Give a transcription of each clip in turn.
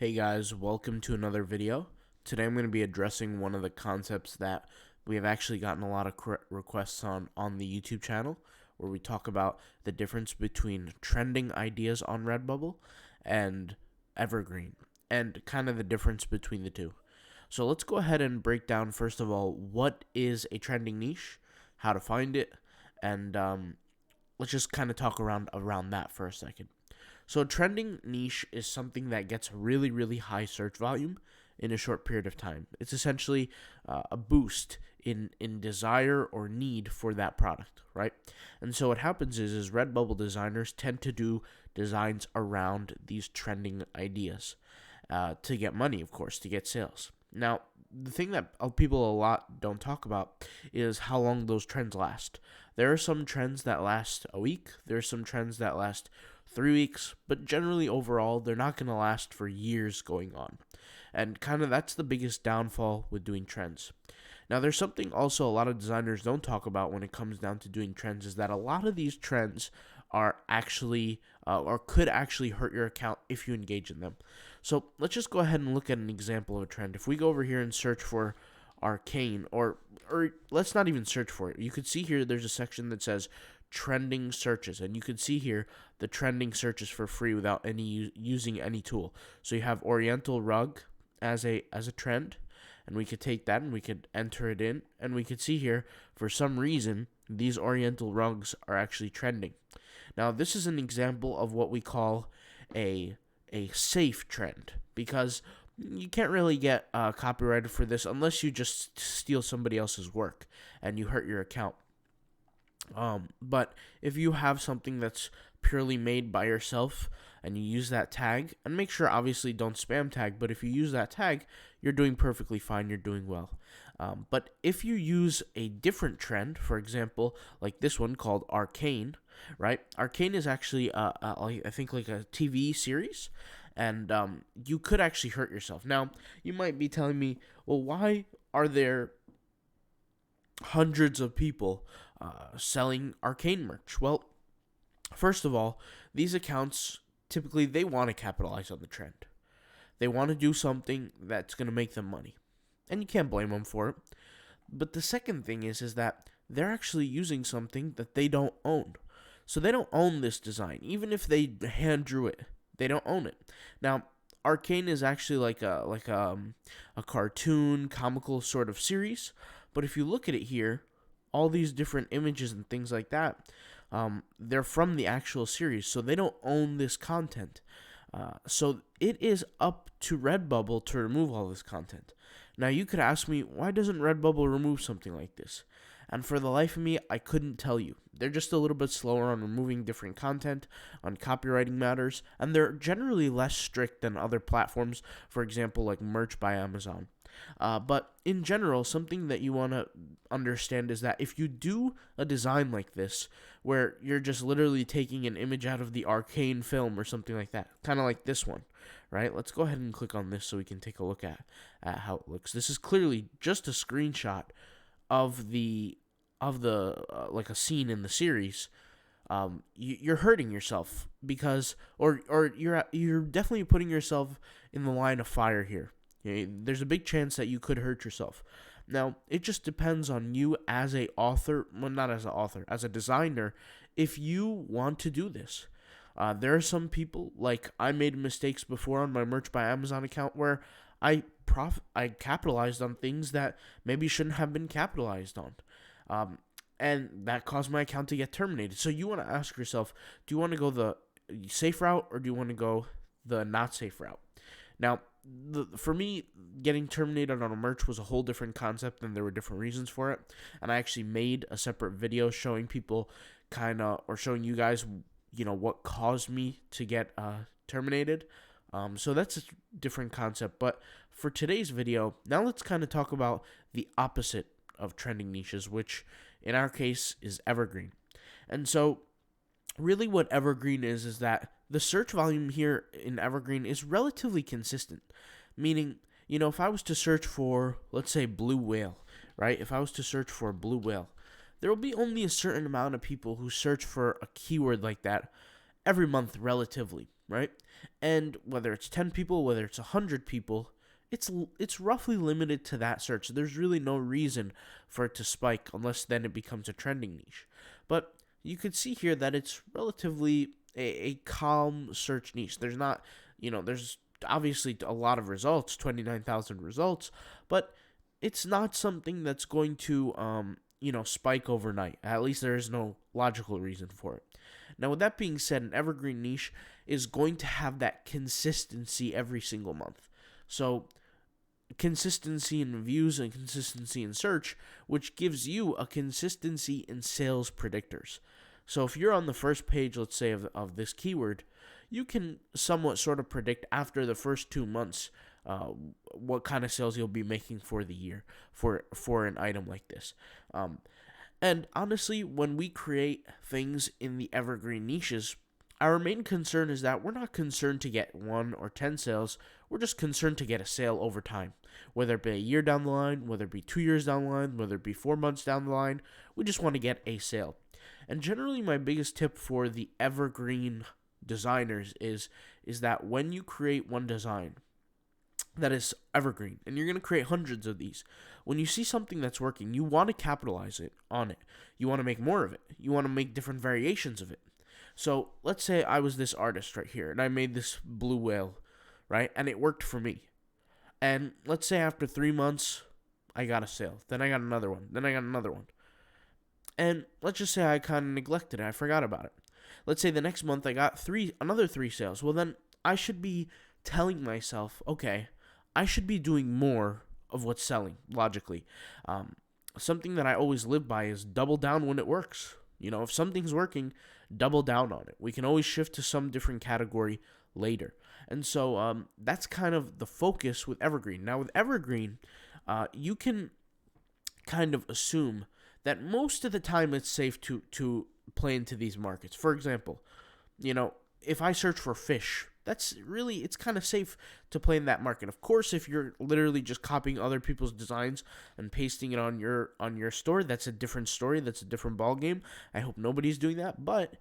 Hey guys, welcome to another video. Today I'm going to be addressing one of the concepts that we have actually gotten a lot of requests on the YouTube channel, where we talk about the difference between trending ideas on Redbubble and Evergreen, and kind of the difference between the two. So let's go ahead and break down, first of all, what is a trending niche, how to find it, and let's just kind of talk around that for a second. So a trending niche is something that gets really, really high search volume in a short period of time. It's essentially a boost in desire or need for that product, right? And so what happens is Redbubble designers tend to do designs around these trending ideas to get money, of course, to get sales. Now, the thing that people a lot don't talk about is how long those trends last. There are some trends that last a week. There are some trends that last 3 weeks, but generally overall, they're not going to last for years going on. And kind of that's the biggest downfall with doing trends. Now, there's something also a lot of designers don't talk about when it comes down to doing trends, is that a lot of these trends are actually or could actually hurt your account if you engage in them. So let's just go ahead and look at an example of a trend. If we go over here and search for arcane, or let's not even search for it. You could see here there's a section that says trending searches, and you can see here the trending searches for free without using any tool. So you have Oriental rug as a trend, and we could take that and we could enter it in, and we could see here for some reason these Oriental rugs are actually trending. Now this is an example of what we call a safe trend, because you can't really get copyrighted for this unless you just steal somebody else's work and you hurt your account. But if you have something that's purely made by yourself and you use that tag, and make sure obviously don't spam tag, but if you use that tag, you're doing perfectly fine, you're doing well. But if you use a different trend, for example, like this one called Arcane, right? Arcane is actually, I think, like a TV series, and you could actually hurt yourself. Now, you might be telling me, well, why are there hundreds of people selling arcane merch? Well, first of all, these accounts typically they want to capitalize on the trend. They want to do something that's going to make them money, and you can't blame them for it. But the second thing is that they're actually using something that they don't own. So they don't own this design, even if they hand drew it. They don't own it. Now, Arcane is actually like a cartoon, comical sort of series. But if you look at it here, all these different images and things like that, they're from the actual series, so they don't own this content. So it is up to Redbubble to remove all this content. Now, you could ask me, why doesn't Redbubble remove something like this? And for the life of me, I couldn't tell you. They're just a little bit slower on removing different content, on copywriting matters, and they're generally less strict than other platforms, for example, like Merch by Amazon. But in general, something that you want to understand is that if you do a design like this, where you're just literally taking an image out of the Arcane film or something like that, kind of like this one, right? Let's go ahead and click on this so we can take a look at how it looks. This is clearly just a screenshot of the like a scene in the series. You're hurting yourself because, or you're definitely putting yourself in the line of fire here. There's a big chance that you could hurt yourself. Now, it just depends on you as a author, well, not as an author, as a designer, if you want to do this. There are some people, like I made mistakes before on my Merch by Amazon account where I capitalized on things that maybe shouldn't have been capitalized on. And that caused my account to get terminated. So you want to ask yourself, do you want to go the safe route or do you want to go the not safe route? Now, for me, getting terminated on a merch was a whole different concept, and there were different reasons for it. And I actually made a separate video showing people or showing you guys, what caused me to get terminated. So that's a different concept. But for today's video, now let's kind of talk about the opposite of trending niches, which in our case is Evergreen. And so really what Evergreen is that the search volume here in Evergreen is relatively consistent. Meaning, if I was to search for, let's say, blue whale, right? If I was to search for blue whale, there will be only a certain amount of people who search for a keyword like that every month relatively. right? And whether it's 10 people, whether it's 100 people, it's roughly limited to that search. There's really no reason for it to spike unless then it becomes a trending niche. But you could see here that it's relatively a calm search niche. There's not, there's obviously a lot of results, 29,000 results, but it's not something that's going to, spike overnight. At least there is no logical reason for it. Now, with that being said, an evergreen niche is going to have that consistency every single month. So, consistency in views and consistency in search, which gives you a consistency in sales predictors. So, if you're on the first page, let's say, of this keyword, you can somewhat sort of predict after the first 2 months what kind of sales you'll be making for the year for an item like this. And honestly, when we create things in the evergreen niches, our main concern is that we're not concerned to get 1 or 10 sales. We're just concerned to get a sale over time. Whether it be a year down the line, whether it be 2 years down the line, whether it be 4 months down the line, we just want to get a sale. And generally, my biggest tip for the evergreen designers is that when you create one design that is evergreen, and you're going to create hundreds of these, when you see something that's working, you want to capitalize on it. You want to make more of it. You want to make different variations of it. So let's say I was this artist right here, and I made this blue whale, right? And it worked for me. And let's say after 3 months, I got a sale. Then I got another one. Then I got another one. And let's just say I kind of neglected it. I forgot about it. Let's say the next month I got another 3 sales. Well, then I should be telling myself, okay, I should be doing more of what's selling, logically. Something that I always live by is double down when it works. If something's working, double down on it. We can always shift to some different category later. And so that's kind of the focus with Evergreen. Now, with Evergreen, you can kind of assume that most of the time it's safe to play into these markets. For example, if I search for fish, it's kind of safe to play in that market. Of course, if you're literally just copying other people's designs and pasting it on your store, that's a different story. That's a different ball game. I hope nobody's doing that. But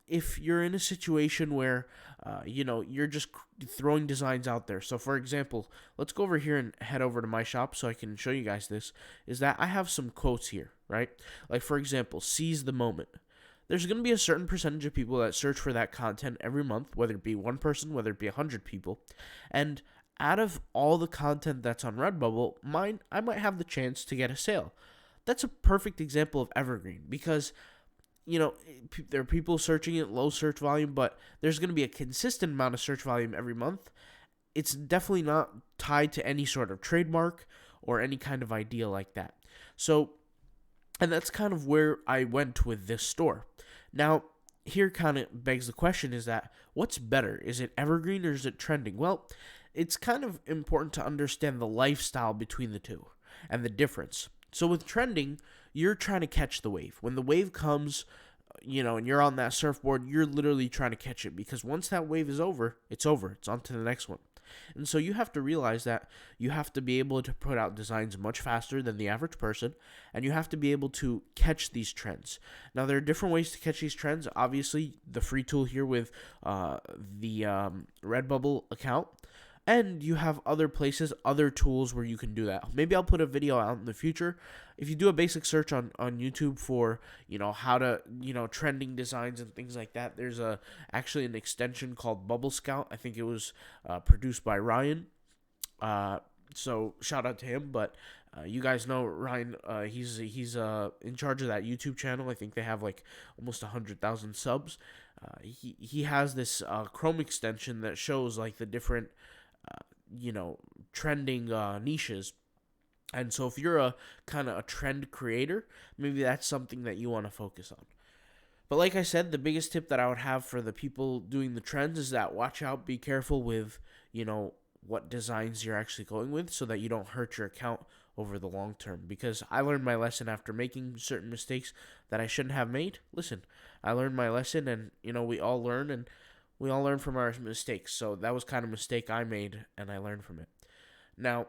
if you're in a situation where you're just throwing designs out there. So, for example, let's go over here and head over to my shop so I can show you guys this. Is that I have some quotes here, right? Like, for example, seize the moment. There's going to be a certain percentage of people that search for that content every month, whether it be one person, whether it be 100 people. And out of all the content that's on Redbubble, I might have the chance to get a sale. That's a perfect example of Evergreen because, there are people searching it, low search volume, but there's going to be a consistent amount of search volume every month. It's definitely not tied to any sort of trademark or any kind of idea like that. So, and that's kind of where I went with this store. Now, here kind of begs the question is that what's better? Is it evergreen or is it trending? Well, it's kind of important to understand the lifestyle between the two and the difference. So with trending, you're trying to catch the wave. When the wave comes, and you're on that surfboard, you're literally trying to catch it because once that wave is over. It's on to the next one. And so you have to realize that you have to be able to put out designs much faster than the average person, and you have to be able to catch these trends. Now, there are different ways to catch these trends. Obviously, the free tool here with the Redbubble account, and you have other places, other tools where you can do that. Maybe I'll put a video out in the future. If you do a basic search on YouTube for, how to, trending designs and things like that, there's actually an extension called Bubble Scout. I think it was produced by Ryan. So shout out to him. But you guys know Ryan. He's in charge of that YouTube channel. I think they have like almost 100,000 subs. He has this Chrome extension that shows like the different trending niches. And so if you're a kind of a trend creator, maybe that's something that you want to focus on. But like I said, the biggest tip that I would have for the people doing the trends is that watch out, be careful with, what designs you're actually going with so that you don't hurt your account over the long term. Because I learned my lesson after making certain mistakes that I shouldn't have made. Listen, I learned my lesson and, we all learn and we all learn from our mistakes. So that was kind of a mistake I made and I learned from it. Now,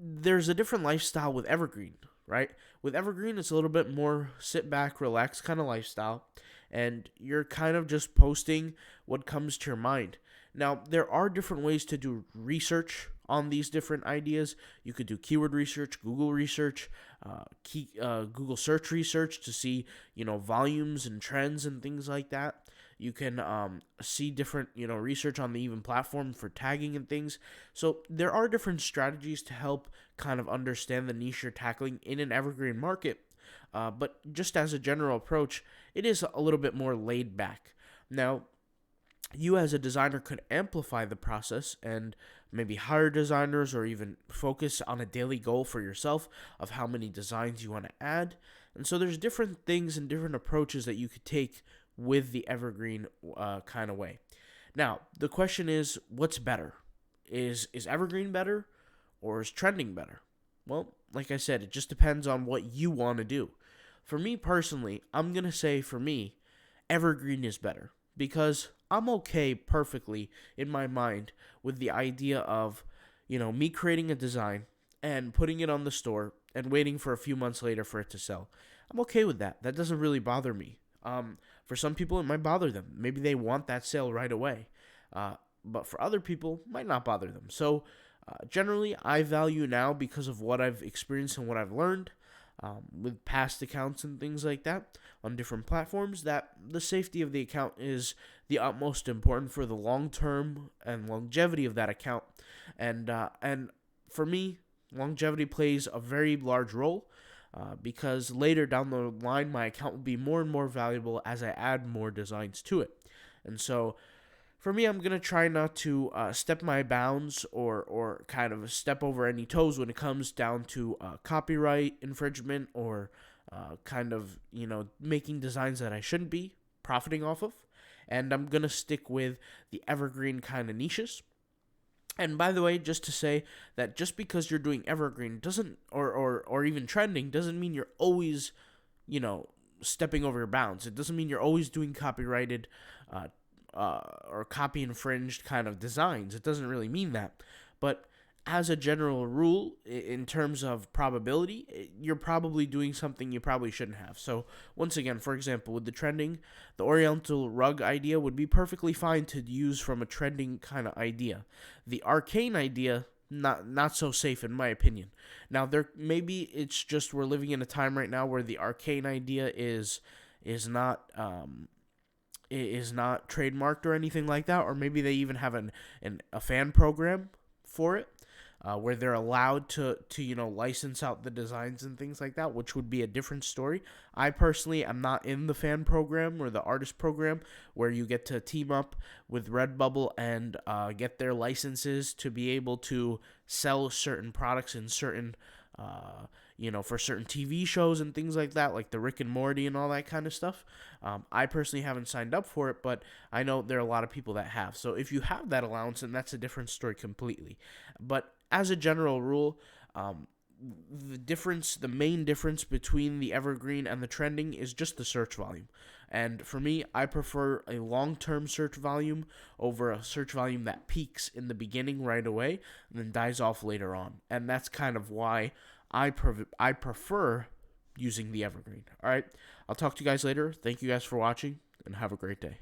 there's a different lifestyle with Evergreen, right? With Evergreen, it's a little bit more sit back, relax kind of lifestyle. and you're kind of just posting what comes to your mind. Now, there are different ways to do research on these different ideas. You could do keyword research, Google research, Google search research to see, volumes and trends and things like that. You can see different, research on the even platform for tagging and things. So there are different strategies to help kind of understand the niche you're tackling in an evergreen market. But just as a general approach, it is a little bit more laid back. Now, you as a designer could amplify the process and maybe hire designers or even focus on a daily goal for yourself of how many designs you want to add. And so there's different things and different approaches that you could take with the evergreen kind of way. Now, the question is, what's better? Is evergreen better or is trending better? Well, like I said, it just depends on what you want to do. For me personally, I'm going to say for me, evergreen is better because I'm okay perfectly in my mind with the idea of, me creating a design and putting it on the store and waiting for a few months later for it to sell. I'm okay with that. That doesn't really bother me. For some people, it might bother them. Maybe they want that sale right away. But for other people, it might not bother them. So generally, I value now because of what I've experienced and what I've learned with past accounts and things like that on different platforms, that the safety of the account is the utmost important for the long term and longevity of that account. And for me, longevity plays a very large role because later down the line, my account will be more and more valuable as I add more designs to it. And so for me, I'm going to try not to step my bounds or kind of step over any toes when it comes down to copyright infringement or kind of, making designs that I shouldn't be profiting off of. And I'm going to stick with the evergreen kind of niches. And by the way, just to say that just because you're doing evergreen doesn't, or even trending, doesn't mean you're always, stepping over your bounds. It doesn't mean you're always doing copyrighted or copy infringed kind of designs. It doesn't really mean that. But as a general rule, in terms of probability, you're probably doing something you probably shouldn't have. So once again, for example, with the trending, the Oriental rug idea would be perfectly fine to use from a trending kind of idea. The arcane idea, not so safe in my opinion. Now, maybe it's just we're living in a time right now where the arcane idea is not trademarked or anything like that, or maybe they even have a fan program for it. Where they're allowed to license out the designs and things like that, which would be a different story. I personally am not in the fan program or the artist program where you get to team up with Redbubble and get their licenses to be able to sell certain products in certain, for certain TV shows and things like that, like the Rick and Morty and all that kind of stuff. I personally haven't signed up for it, but I know there are a lot of people that have. So if you have that allowance, then that's a different story completely. But as a general rule, the main difference between the evergreen and the trending is just the search volume. And for me, I prefer a long-term search volume over a search volume that peaks in the beginning right away and then dies off later on. And that's kind of why I prefer using the evergreen. All right, I'll talk to you guys later. Thank you guys for watching, and have a great day.